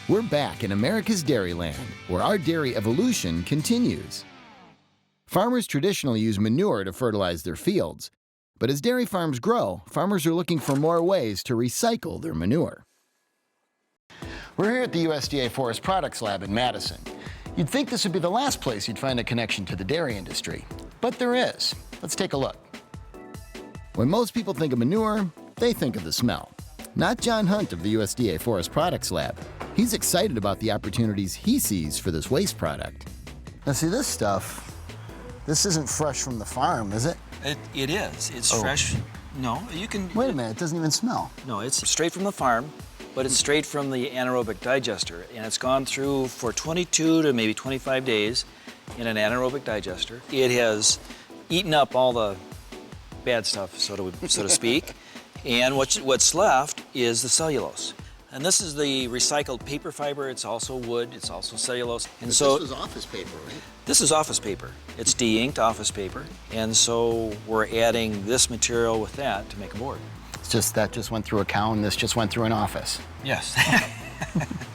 We're back in America's Dairyland, where our dairy evolution continues. Farmers traditionally use manure to fertilize their fields, but as dairy farms grow, farmers are looking for more ways to recycle their manure. We're here at the USDA Forest Products Lab in Madison. You'd think this would be the last place you'd find a connection to the dairy industry, but there is. Let's take a look. When most people think of manure, they think of the smell. Not John Hunt of the USDA Forest Products Lab. He's excited about the opportunities he sees for this waste product. Now see, this stuff, this isn't fresh from the farm, is it? It is. It's fresh. No, you can... Wait a minute, it doesn't even smell. No, it's straight from the farm, but it's straight from the anaerobic digester, and it's gone through for 22 to maybe 25 days in an anaerobic digester. It has eaten up all the bad stuff, so to speak, and what's left is the cellulose. And this is the recycled paper fiber. It's also wood, it's also cellulose. And so this is office paper, right? This is office paper. It's de-inked office paper, and so we're adding this material with that to make a board. It's just that just went through a cow and this just went through an office. Yes,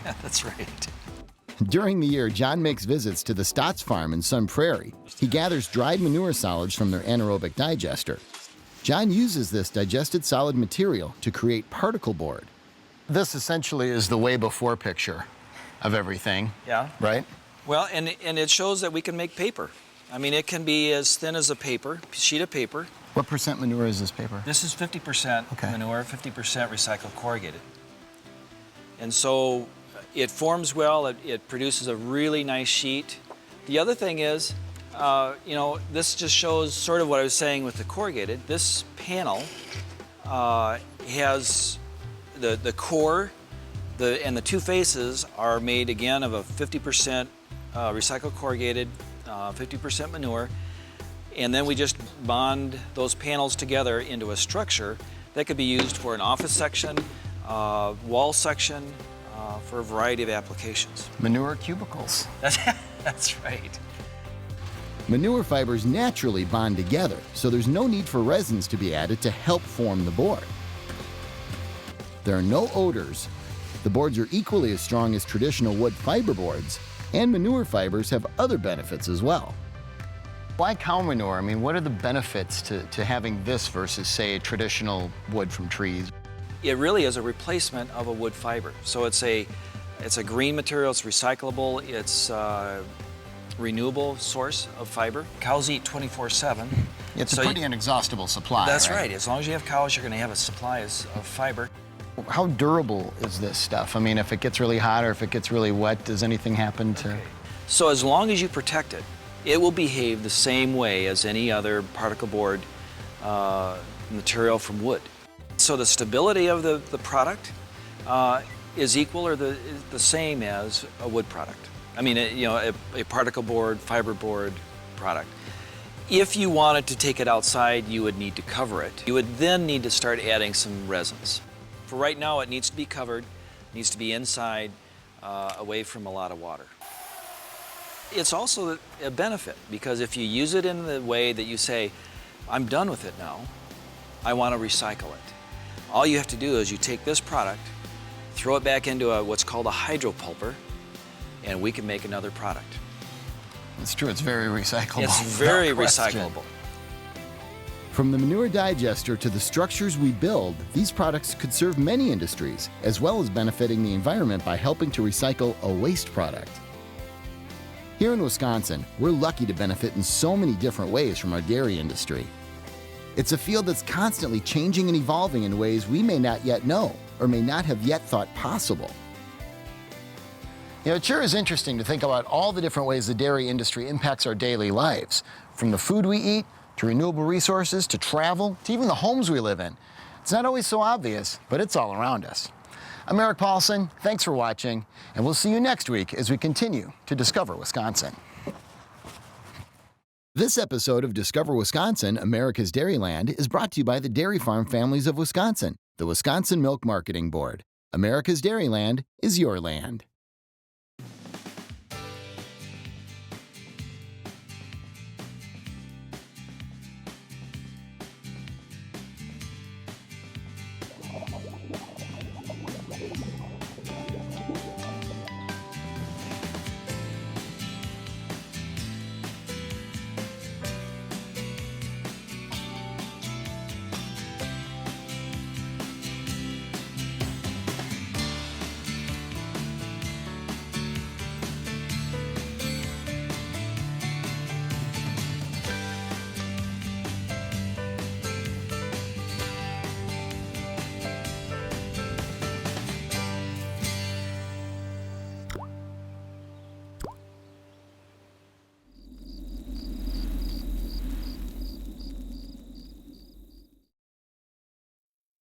that's right. During the year, John makes visits to the Stotts farm in Sun Prairie. He gathers dried manure solids from their anaerobic digester. John uses this digested solid material to create particle board. This essentially is the way before picture of everything. Yeah. Right? Well, and it shows that we can make paper. I mean, it can be as thin as a sheet of paper. What percent manure is this paper? This is 50% manure, 50% recycled corrugated. And so it forms well, it produces a really nice sheet. The other thing is, this just shows sort of what I was saying with the corrugated. This panel has the core, and the two faces are made again of a 50% recycled corrugated, 50% manure, and then we just bond those panels together into a structure that could be used for an office section, wall section, for a variety of applications. Manure cubicles. That's right. Manure fibers naturally bond together, so there's no need for resins to be added to help form the board. There are no odors. The boards are equally as strong as traditional wood fiber boards, and manure fibers have other benefits as well. Why cow manure? I mean, what are the benefits to having this versus, say, traditional wood from trees? It really is a replacement of a wood fiber. So it's a green material, it's recyclable, it's a renewable source of fiber. Cows eat 24/7. It's a pretty inexhaustible supply. That's right. As long as you have cows, you're going to have a supply of fiber. How durable is this stuff? I mean, if it gets really hot or if it gets really wet, does anything happen to... So as long as you protect it, it will behave the same way as any other particle board material from wood. So the stability of the product is equal or the same as a wood product. I mean, a particle board, fiber board product. If you wanted to take it outside, you would need to cover it. You would then need to start adding some resins. For right now, it needs to be covered, needs to be inside, away from a lot of water. It's also a benefit because if you use it in the way that you say, I'm done with it now, I want to recycle it. All you have to do is you take this product, throw it back into what's called a hydropulper, and we can make another product. It's true, it's very recyclable. It's very recyclable. From the manure digester to the structures we build, these products could serve many industries, as well as benefiting the environment by helping to recycle a waste product. Here in Wisconsin, we're lucky to benefit in so many different ways from our dairy industry. It's a field that's constantly changing and evolving in ways we may not yet know or may not have yet thought possible. You know, it sure is interesting to think about all the different ways the dairy industry impacts our daily lives, from the food we eat, to renewable resources, to travel, to even the homes we live in. It's not always so obvious, but it's all around us. I'm Eric Paulson, thanks for watching, and we'll see you next week as we continue to discover Wisconsin. This episode of Discover Wisconsin, America's Dairyland, is brought to you by the Dairy Farm Families of Wisconsin, the Wisconsin Milk Marketing Board. America's Dairyland is your land.